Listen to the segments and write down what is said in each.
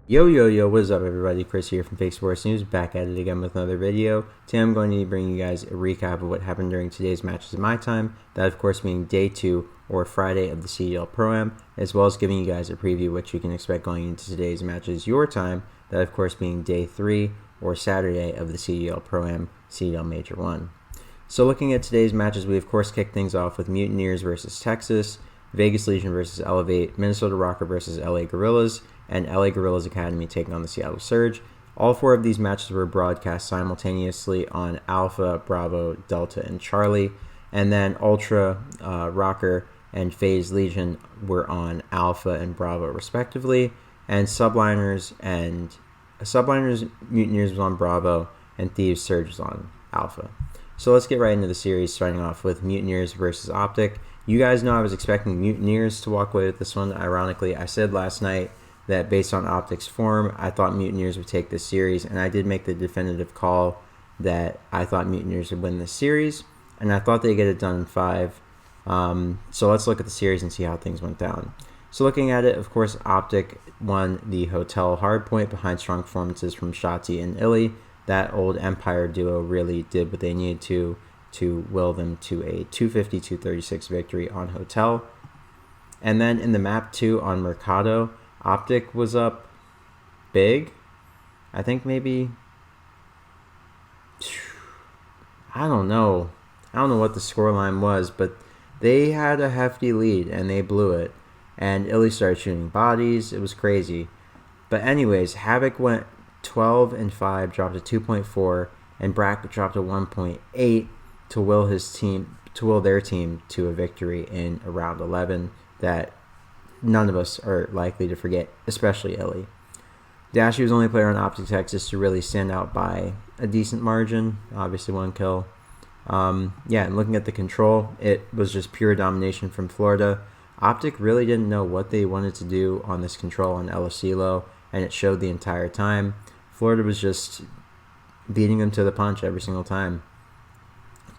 Yo, what is up everybody? Chris here from Fake Sports News, back at it again with another video. Today I'm going to bring you guys a recap of what happened during today's matches in my time, that of course being day 2 or Friday of the CDL Pro-Am, as well as giving you guys a preview of what you can expect going into today's matches your time, that of course being day 3 or Saturday of the CDL Pro-Am, CDL Major 1. So looking at today's matches, we of course kick things off with Mutineers versus Texas, Vegas Legion versus Elevate, Minnesota Rokkr versus LA Guerillas, and LA Guerillas Academy taking on the Seattle Surge. All 4 of these matches were broadcast simultaneously on Alpha, Bravo, Delta, and Charlie. And then Ultra, Rokkr, and Faze Legion were on Alpha and Bravo respectively. And Subliners Mutineers was on Bravo, and Thieves Surge was on Alpha. So let's get right into the series, starting off with Mutineers versus Optic. You guys know I was expecting Mutineers to walk away with this one. Ironically, I said last night that based on Optic's form, I thought Mutineers would take this series, and I did make the definitive call that I thought Mutineers would win this series, and I thought they'd get it done in 5. So let's look at the series and see how things went down. So looking at it, of course, Optic won the hotel hardpoint behind strong performances from Shotzi and Illy. That old Empire duo really did what they needed to will them to a 250-236 victory on hotel. And then in the map 2 on Mercado, Optic was up big. I think maybe, I don't know what the scoreline was, but they had a hefty lead and they blew it. And Illy started shooting bodies. It was crazy. But anyways, Havoc went 12-5, dropped to 2.4, and Bracket dropped to 1.8 to will their team to a victory in a round 11 that none of us are likely to forget, especially Illy. Dashy was the only player on Optic Texas to really stand out by a decent margin, obviously 1 kill. And looking at the control, it was just pure domination from Florida. Optic really didn't know what they wanted to do on this control on El Asilo, and it showed the entire time. Florida was just beating them to the punch every single time.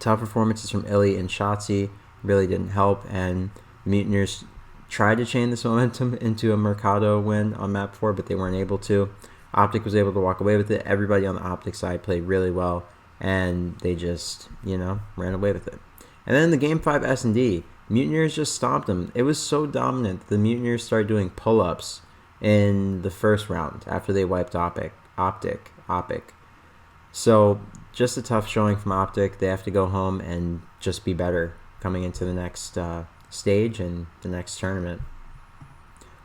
Tough performances from Illy and Shotzi really didn't help, and the Mutineers tried to chain this momentum into a Mercado win on map 4, but they weren't able to. Optic was able to walk away with it. Everybody on the Optic side played really well, and they just, ran away with it. And then in the game 5 S&D, Mutineers just stomped them. It was so dominant that the Mutineers started doing pull-ups in the first round after they wiped Optic. So just a tough showing from Optic. They have to go home and just be better coming into the next stage and the next tournament.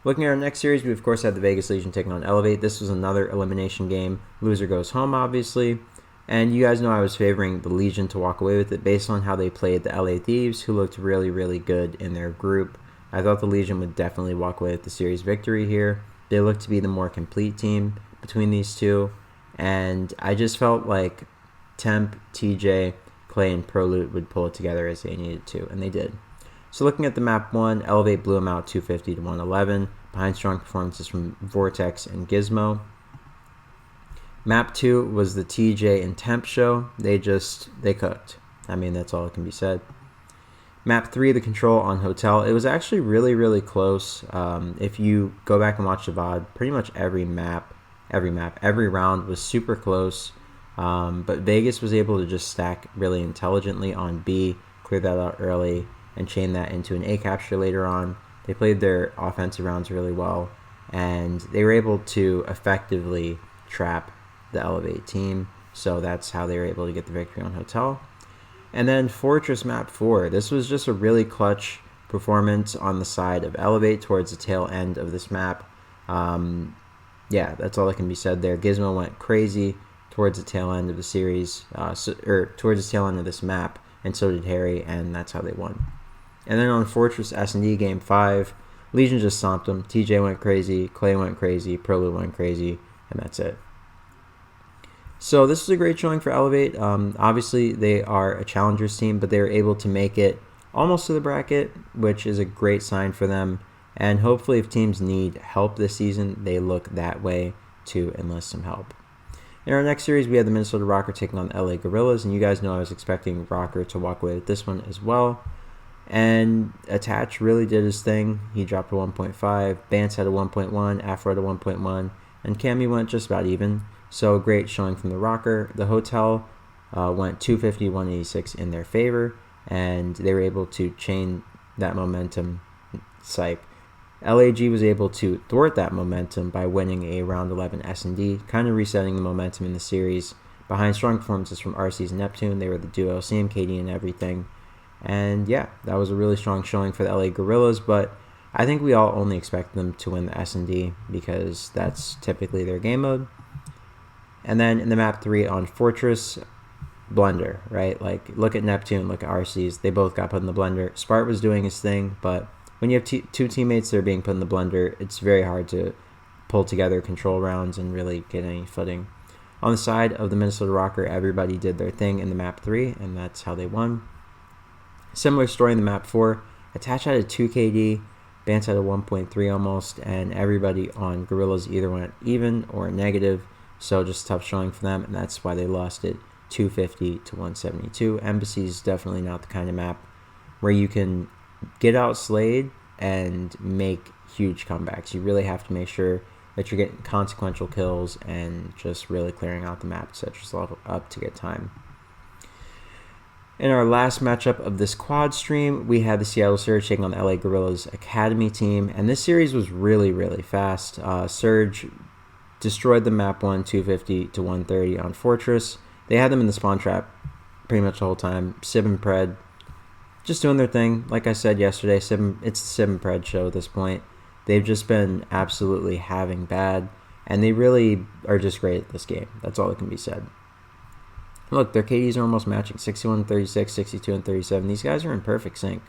Looking at our next series, we of course had the Vegas Legion taking on Elevate. This was another elimination game. Loser goes home, obviously. And you guys know I was favoring the Legion to walk away with it based on how they played the LA Thieves, who looked really, really good in their group. I thought the Legion would definitely walk away with the series victory here. They looked to be the more complete team between these two. And I just felt like Temp, TJ, Clay, and ProLoot would pull it together as they needed to, and they did. So looking at the map 1, Elevate blew them out 250-111 behind strong performances from Vortex and Gizmo. Map 2 was the TJ and Temp show. They cooked. I mean, that's all that can be said. Map 3, the control on Hotel. It was actually really, really close. If you go back and watch the VOD, pretty much every round was super close. But Vegas was able to just stack really intelligently on B, clear that out early, and chain that into an A capture later on. They played their offensive rounds really well, and they were able to effectively trap the Elevate team. So that's how they were able to get the victory on Hotel. And then Fortress map 4. This was just a really clutch performance on the side of Elevate towards the tail end of this map. That's all that can be said there. Gizmo went crazy towards the tail end of the series, towards the tail end of this map, and so did Harry, and that's how they won. And then on Fortress S&D game 5, Legion just stomped them. TJ went crazy, Clay went crazy, ProLoot went crazy, and that's it. So this was a great showing for Elevate. Obviously, they are a challengers team, but they were able to make it almost to the bracket, which is a great sign for them. And hopefully, if teams need help this season, they look that way to enlist some help. In our next series, we had the Minnesota Rokkr taking on LA Guerillas, and you guys know I was expecting Rokkr to walk away with this one as well. And Attach really did his thing. He dropped a 1.5. Bance had a 1.1. Afro had a 1.1. and Cammy went just about even. So great showing from the Rokkr. The Hotel went 250, 186 in their favor, and they were able to chain that momentum. Psych. LAG was able to thwart that momentum by winning a round 11 S&D, kind of resetting the momentum in the series. Behind strong performances from RC's Neptune, they were the duo, same KD and everything. And yeah, that was a really strong showing for the LA Guerillas, but I think we all only expect them to win the S&D because that's typically their game mode. And then in the map 3 on Fortress, blender, right? Like, look at Neptune, look at RC's. They both got put in the blender. Spart was doing his thing, but when you have two teammates that are being put in the blender, it's very hard to pull together control rounds and really get any footing. On the side of the Minnesota Rokkr, everybody did their thing in the map 3, and that's how they won. Similar story in the map 4. Attach had a 2 KD, Bance had a 1.3 almost, and everybody on Guerillas either went even or negative, so just tough showing for them, and that's why they lost it 250 to 172. Embassy is definitely not the kind of map where you can get out slayed and make huge comebacks. You really have to make sure that you're getting consequential kills and just really clearing out the map to set yourself up to get time. In our last matchup of this quad stream, we had the Seattle Surge taking on the LA Guerillas Academy team, and this series was really, really fast. Surge destroyed the map 1, 250 to 130 on Fortress. They had them in the spawn trap pretty much the whole time. Sib and Pred just doing their thing. Like I said yesterday, it's the Sib and Pred show at this point. They've just been absolutely having bad, and they really are just great at this game. That's all that can be said. Look, their KDs are almost matching, 61 36, 62 and 37. These guys are in perfect sync.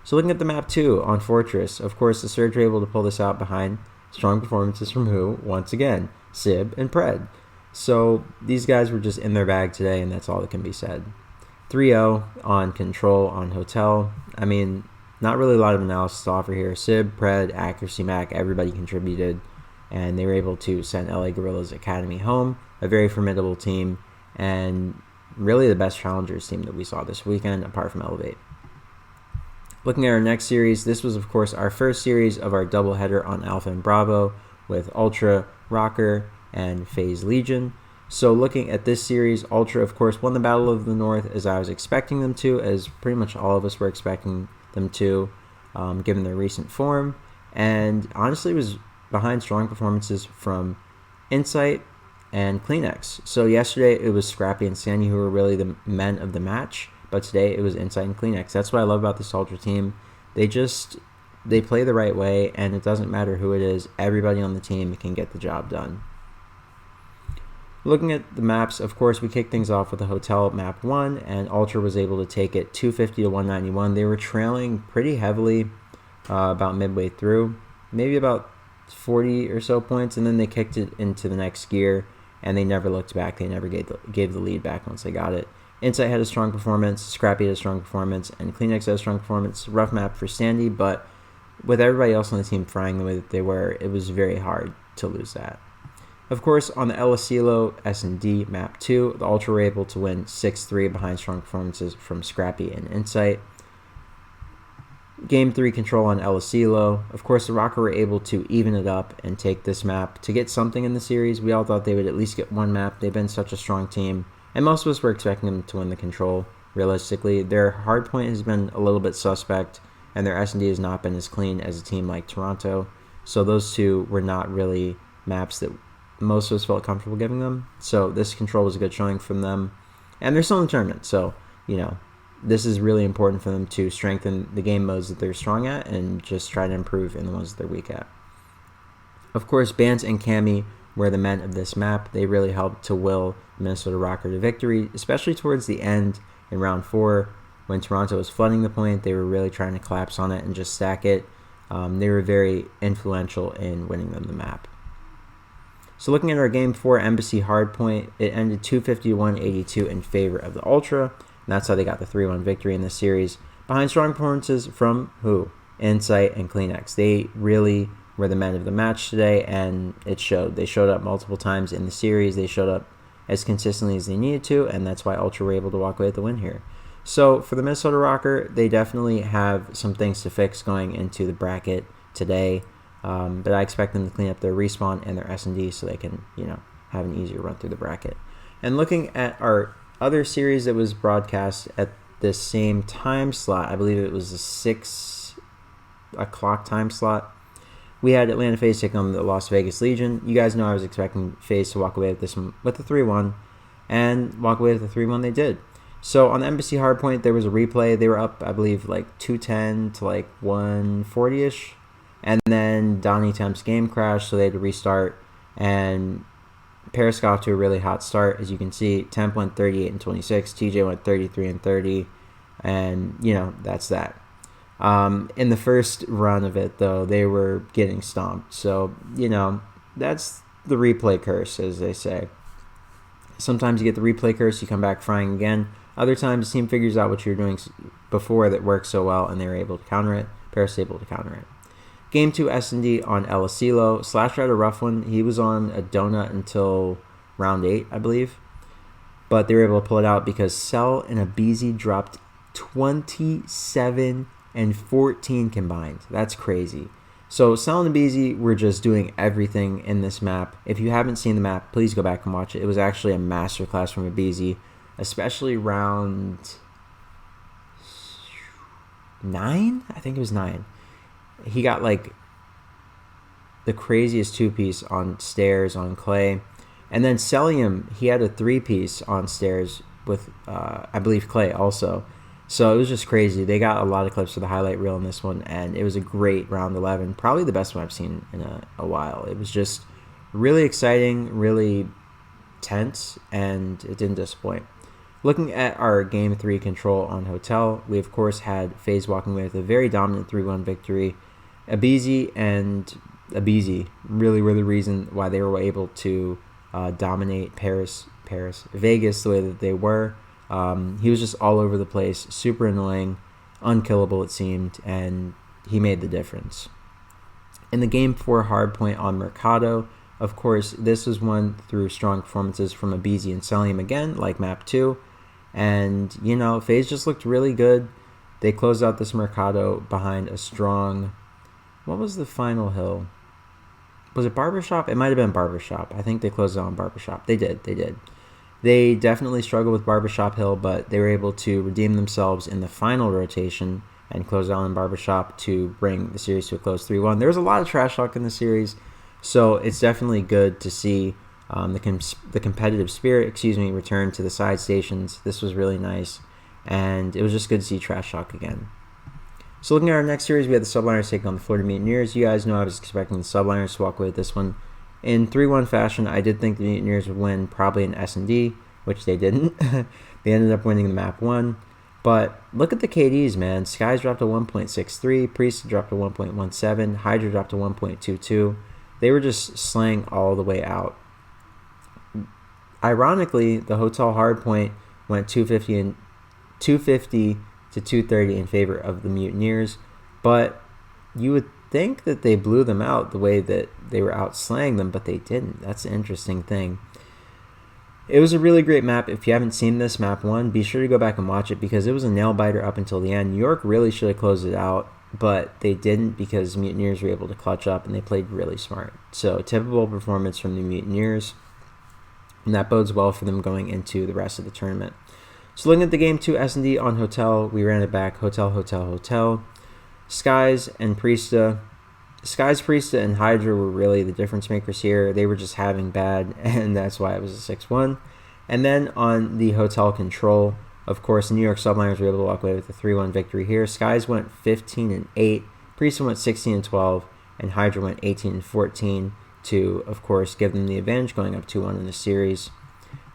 So looking at the map 2 on Fortress, of course, the Surge were able to pull this out behind strong performances from who? Once again, Sib and Pred. So these guys were just in their bag today, and that's all that can be said. 3-0 on Control on Hotel. I mean, not really a lot of analysis to offer here. Sib, Pred, Accuracy Mac, everybody contributed, and they were able to send LA Guerillas Academy home, a very formidable team, and really the best challengers team that we saw this weekend, apart from Elevate. Looking at our next series, this was, of course, our first series of our doubleheader on Alpha and Bravo with Ultra, Rokkr, and Faze Legion. So looking at this series, Ultra, of course, won the Battle of the North as I was expecting them to, as pretty much all of us were expecting them to, given their recent form. And honestly, it was behind strong performances from Insight and Kleenex. So yesterday, it was Scrappy and Sandy who were really the men of the match, but today it was Insight and Kleenex. That's what I love about this Ultra team. They play the right way, and it doesn't matter who it is. Everybody on the team can get the job done. Looking at the maps, of course, we kicked things off with the Hotel map 1, and Ultra was able to take it 250 to 191. They were trailing pretty heavily about midway through, maybe about 40 or so points, and then they kicked it into the next gear, and they never looked back. They never gave the lead back once they got it. Insight had a strong performance, Scrappy had a strong performance, and Kleenex had a strong performance. Rough map for Sandy, but with everybody else on the team frying the way that they were, it was very hard to lose that. Of course, on the El Asilo S&D map 2, the Ultra were able to win 6-3 behind strong performances from Scrappy and Insight. Game 3 Control on El Asilo. Of course, the Rokkr were able to even it up and take this map to get something in the series. We all thought they would at least get one map. They've been such a strong team, and most of us were expecting them to win the Control, realistically. Their hardpoint has been a little bit suspect, and their S&D has not been as clean as a team like Toronto. So those two were not really maps that most of us felt comfortable giving them. So this Control was a good showing from them. And they're still in the tournament, so, this is really important for them to strengthen the game modes that they're strong at and just try to improve in the ones that they're weak at. Of course, Bance and Cammy were the men of this map. They really helped to will Minnesota Rokkr to victory, especially towards the end in round 4 when Toronto was flooding the point. They were really trying to collapse on it and just stack it. They were very influential in winning them the map. So looking at our game 4 Embassy hardpoint, it ended 250 to 182 in favor of the Ultra, and that's how they got the 3-1 victory in this series. Behind strong performances from who? Insight and Kleenex. They really were the men of the match today, and it showed. They showed up multiple times in the series. They showed up as consistently as they needed to, and that's why Ultra were able to walk away with the win here. So for the Minnesota Rokkr, they definitely have some things to fix going into the bracket today. But I expect them to clean up their respawn and their S&D so they can, have an easier run through the bracket. And looking at our other series that was broadcast at the same time slot, I believe it was a 6 o'clock time slot, we had Atlanta Faze take on the Las Vegas Legion. You guys know I was expecting Faze to walk away with this one with a 3-1, and walk away with a 3-1 they did. So on the Embassy Hardpoint, there was a replay. They were up, I believe, like 210 to like 140-ish. And then Donnie Temp's game crashed, so they had to restart. And Paris got off to a really hot start, as you can see. Temp went 38-26. TJ went 33-30. And, that's that. In the first run of it, though, they were getting stomped. So, that's the replay curse, as they say. Sometimes you get the replay curse, you come back frying again. Other times, the team figures out what you're doing before that works so well, and they're able to counter it. Paris is able to counter it. Game 2 S&D on El Asilo. Slasher had a rough one. He was on a donut until round 8, I believe. But they were able to pull it out because Cell and Abizi dropped 27 and 14 combined. That's crazy. So Cell and Abizi were just doing everything in this map. If you haven't seen the map, please go back and watch it. It was actually a masterclass from Abizi, especially round 9? I think it was 9. He got like the craziest 2-piece on stairs on clay. And then Celium, he had a 3-piece on stairs with, I believe, clay also. So it was just crazy. They got a lot of clips for the highlight reel in this one, and it was a great round 11. Probably the best one I've seen in a while. It was just really exciting, really tense, and it didn't disappoint. Looking at our Game 3 control on Hotel, we of course had Faze walking away with a very dominant 3-1 victory. Abizi really were the reason why they were able to dominate Vegas the way that they were. He was just all over the place, super annoying, unkillable it seemed, and he made the difference. In the Game 4 hardpoint on Mercado, of course, this was won through strong performances from Abizi and Celium again, like Map 2. And, Faze just looked really good. They closed out this Mercado behind a strong... What was the final hill? Was it Barbershop? It might have been Barbershop. I think they closed out on Barbershop. They did. They definitely struggled with Barbershop Hill, but they were able to redeem themselves in the final rotation and close out on Barbershop to bring the series to a close 3-1. There was a lot of trash talk in the series, so it's definitely good to see the competitive spirit, return to the side stations. This was really nice, and it was just good to see trash talk again. So looking at our next series, we had the Subliners taking on the Florida Mutineers. You guys know I was expecting the Subliners to walk away with this one. In 3-1 fashion, I did think the Mutineers would win probably an S&D, which they didn't. They ended up winning the map 1. But look at the KDs, man. Skies dropped to 1.63, Priest dropped to 1.17, Hydra dropped to 1.22. They were just slaying all the way out. Ironically, the Hotel Hardpoint went 250 to 230 in favor of the Mutineers, but you would think that they blew them out the way that they were out slaying them, but they didn't. That's an interesting thing. It was a really great map. If you haven't seen this map 1, be sure to go back and watch it because it was a nail biter up until the end. New York really should have closed it out, but they didn't because Mutineers were able to clutch up and they played really smart. So typical performance from the Mutineers, and that bodes well for them going into the rest of the tournament. So looking at the Game 2 S&D on Hotel, we ran it back Hotel. Skies, Priesta, and Hydra were really the difference makers here. They were just having bad, and that's why it was a 6-1. And then on the Hotel Control, of course, the New York Subliners were able to walk away with a 3-1 victory here. Skies went 15-8, Priesta went 16-12, and Hydra went 18-14 to, of course, give them the advantage going up 2-1 in the series.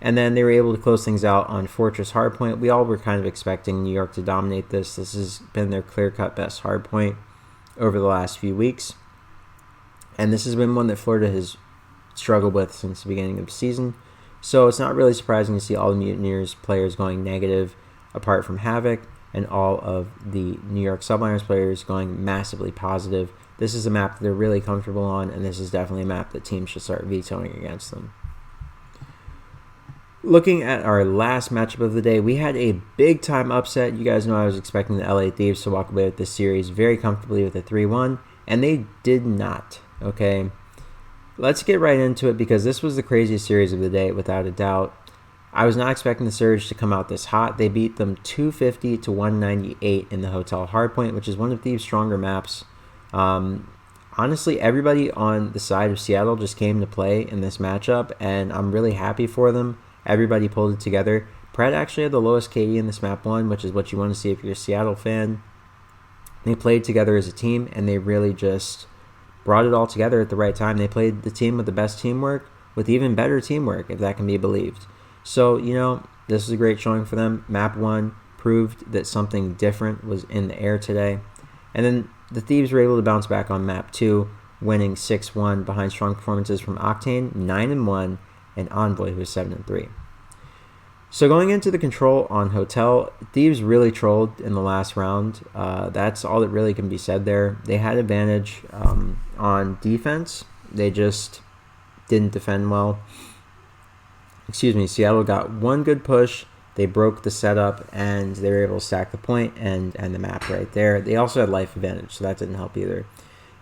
And then they were able to close things out on Fortress Hardpoint. We all were kind of expecting New York to dominate this. This has been their clear-cut best hardpoint over the last few weeks. And this has been one that Florida has struggled with since the beginning of the season. So it's not really surprising to see all the Mutineers players going negative, apart from Havoc, and all of the New York Subliners players going massively positive. This is a map that they're really comfortable on, and this is definitely a map that teams should start vetoing against them. Looking at our last matchup of the day, we had a big-time upset. You guys know I was expecting the LA Thieves to walk away with this series very comfortably with a 3-1, and they did not, okay? Let's get right into it because this was the craziest series of the day, without a doubt. I was not expecting the Surge to come out this hot. They beat them 250 to 198 in the Hotel Hardpoint, which is one of Thieves' stronger maps. Honestly, everybody on the side of Seattle just came to play in this matchup, and I'm really happy for them. Everybody pulled it together. Pred actually had the lowest KD in this map 1, which is what you want to see if you're a Seattle fan. They played together as a team, and they really just brought it all together at the right time. They played the team with the best teamwork, with even better teamwork, if that can be believed. So, this is a great showing for them. Map 1 proved that something different was in the air today. And then the Thieves were able to bounce back on Map 2, winning 6-1 behind strong performances from Octane, 9-1, and Envoy, who was 7-3. So going into the control on Hotel, Thieves really trolled in the last round. That's all that really can be said there. They had advantage on defense. They just didn't defend well. Seattle got one good push. They broke the setup, and they were able to stack the point and the map right there. They also had life advantage, so that didn't help either.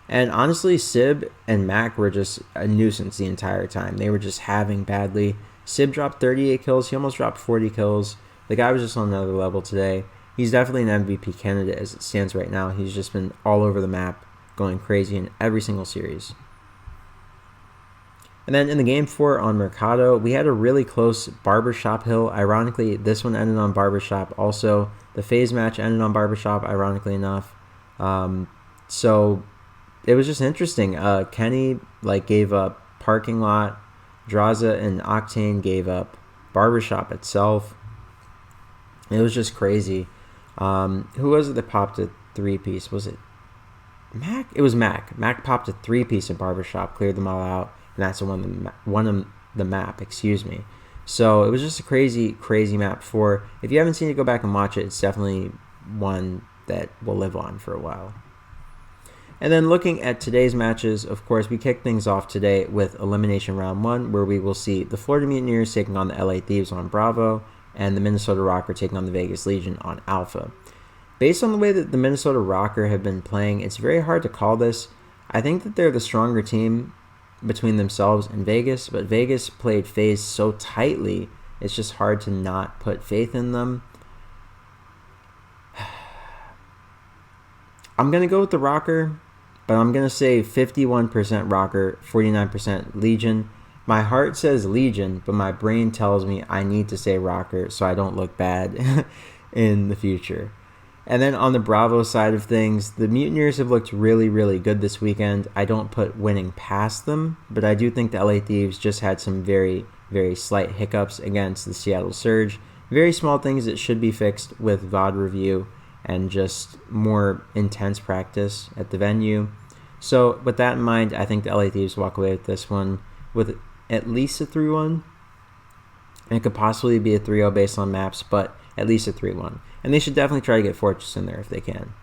And honestly, Sib and Mac were just a nuisance the entire time. They were just having badly. Sib dropped 38 kills. He almost dropped 40 kills. The guy was just on another level today. He's definitely an MVP candidate as it stands right now. He's just been all over the map, going crazy in every single series. And then in the game 4 on Mercado, we had a really close Barbershop hill. Ironically, this one ended on Barbershop. Also, the Faze match ended on Barbershop, ironically enough. So it was just interesting. Kenny gave up Parking Lot. Draza and Octane gave up Barbershop itself. It was just crazy. Who was it that popped a 3-piece? Was it Mac? It was Mac. Mac popped a 3-piece in Barbershop, cleared them all out. And that's one the map, excuse me. So it was just a crazy, crazy map 4. If you haven't seen it, go back and watch it. It's definitely one that will live on for a while. And then looking at today's matches, of course, we kick things off today with Elimination Round 1, where we will see the Florida Mutineers taking on the LA Thieves on Bravo, and the Minnesota Rokkr taking on the Vegas Legion on Alpha. Based on the way that the Minnesota Rokkr have been playing, it's very hard to call this. I think that they're the stronger team between themselves and Vegas, but Vegas played Faze so tightly, it's just hard to not put faith in them. I'm going to go with the Rokkr, but I'm going to say 51% Rokkr, 49% Legion. My heart says Legion, but my brain tells me I need to say Rokkr so I don't look bad in the future. And then on the Bravo side of things, the Mutineers have looked really, really good this weekend. I don't put winning past them, but I do think the LA Thieves just had some very, very slight hiccups against the Seattle Surge. Very small things that should be fixed with VOD review and just more intense practice at the venue. So with that in mind, I think the LA Thieves walk away with this one with at least a 3-1. And it could possibly be a 3-0 based on maps, but at least a 3-1. And they should definitely try to get Fortress in there if they can.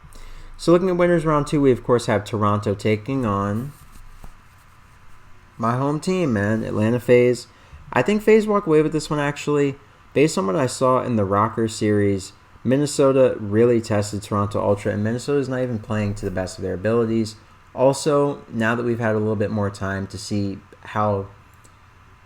So looking at winners round 2, we of course have Toronto taking on my home team, man, Atlanta Faze. I think Faze walk away with this one actually. Based on what I saw in the Rokkr series, Minnesota really tested Toronto Ultra, and Minnesota's not even playing to the best of their abilities. Also, now that we've had a little bit more time to see how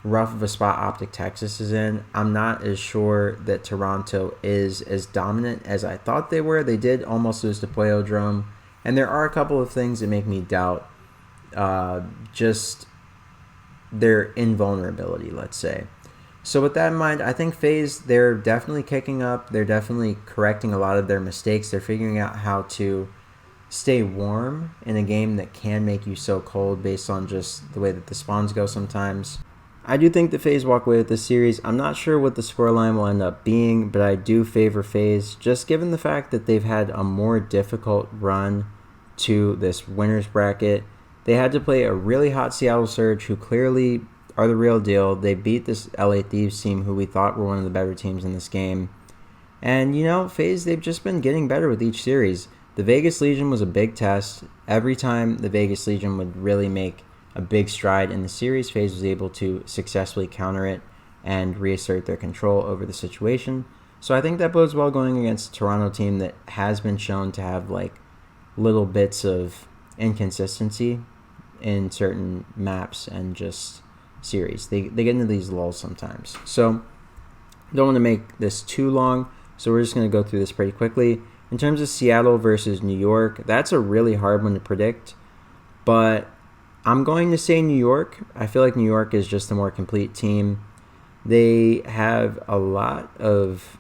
rough of a spot Optic Texas is in, I'm not as sure that Toronto is as dominant as I thought they were. They did almost lose to Poyodrome, and there are a couple of things that make me doubt just their invulnerability, let's say. So with that in mind, I think Faze, they're definitely kicking up. They're definitely correcting a lot of their mistakes. They're figuring out how to stay warm in a game that can make you so cold based on just the way that the spawns go sometimes. I do think that Faze walk away with this series. I'm not sure what the scoreline will end up being, but I do favor Faze, just given the fact that they've had a more difficult run to this winners bracket. They had to play a really hot Seattle Surge, who clearly are the real deal. They beat this LA Thieves team, who we thought were one of the better teams in this game. And, Faze, they've just been getting better with each series. The Vegas Legion was a big test. Every time the Vegas Legion would really make a big stride in the series, Faze was able to successfully counter it and reassert their control over the situation. So I think that bodes well going against a Toronto team that has been shown to have little bits of inconsistency in certain maps and just series. They get into these lulls sometimes. So don't want to make this too long, so we're just going to go through this pretty quickly. In terms of Seattle versus New York, that's a really hard one to predict, but I'm going to say New York. I feel like New York is just a more complete team. They have a lot of,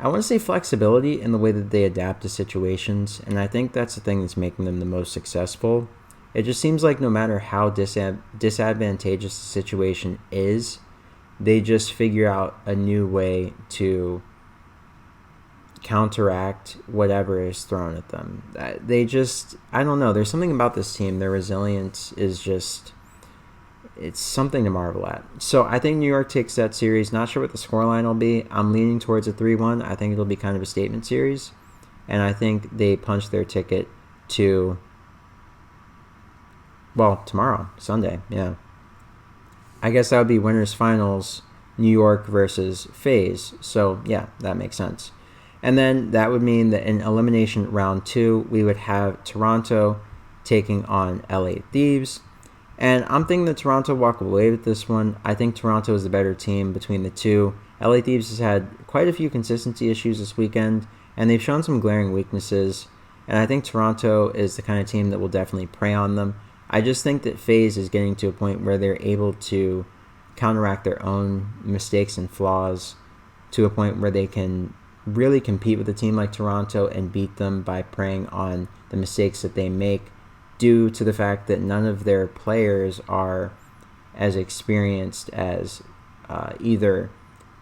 I want to say, flexibility in the way that they adapt to situations, and I think that's the thing that's making them the most successful. It just seems like no matter how disadvantageous the situation is, they just figure out a new way to counteract whatever is thrown at them. They just, I don't know, there's something about this team. Their resilience is just, it's something to marvel at. So I think New York takes that series. Not sure what the scoreline will be. I'm leaning towards a 3-1. I think it'll be kind of a statement series. And I think they punch their ticket to, well, tomorrow, Sunday, yeah. I guess that would be winners finals, New York versus Faze. So, yeah, that makes sense. And then that would mean that in elimination round 2, we would have Toronto taking on LA Thieves. And I'm thinking that Toronto walk away with this one. I think Toronto is the better team between the two. LA Thieves has had quite a few consistency issues this weekend, and they've shown some glaring weaknesses. And I think Toronto is the kind of team that will definitely prey on them. I just think that Faze is getting to a point where they're able to counteract their own mistakes and flaws to a point where they can really compete with a team like Toronto and beat them by preying on the mistakes that they make, due to the fact that none of their players are as experienced as either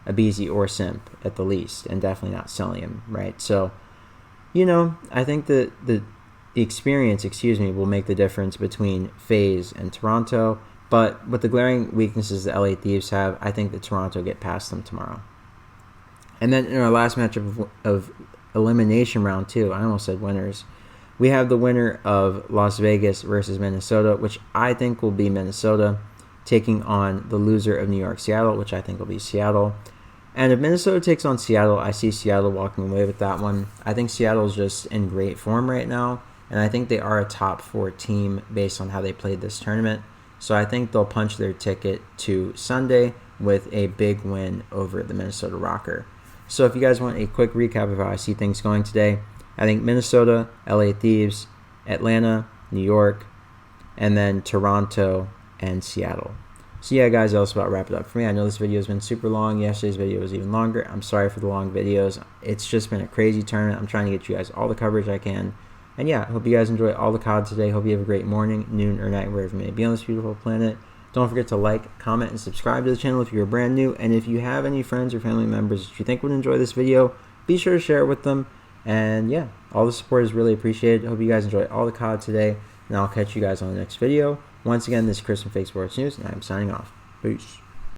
Abizi or Simp at the least, and definitely not Celium, right? So, you know, I think that the experience, will make the difference between Faze and Toronto, but with the glaring weaknesses that LA Thieves have, I think that Toronto get past them tomorrow. And then in our last matchup of elimination round 2, I almost said winners, we have the winner of Las Vegas versus Minnesota, which I think will be Minnesota, taking on the loser of New York-Seattle, which I think will be Seattle. And if Minnesota takes on Seattle, I see Seattle walking away with that one. I think Seattle's just in great form right now, and I think they are a top 4 team based on how they played this tournament. So I think they'll punch their ticket to Sunday with a big win over the Minnesota Rokkr. So if you guys want a quick recap of how I see things going today, I think Minnesota, LA Thieves, Atlanta, New York, and then Toronto and Seattle. So yeah, guys, that'll about wrap it up for me. I know this video has been super long. Yesterday's video was even longer. I'm sorry for the long videos. It's just been a crazy tournament. I'm trying to get you guys all the coverage I can. And yeah, I hope you guys enjoy all the COD today. Hope you have a great morning, noon, or night, wherever you may be on this beautiful planet. Don't forget to like, comment, and subscribe to the channel if you're brand new. And if you have any friends or family members that you think would enjoy this video, be sure to share it with them. And yeah, all the support is really appreciated. Hope you guys enjoy all the COD today, and I'll catch you guys on the next video. Once again, this is Chris from Fake Sports News, and I'm signing off. Peace.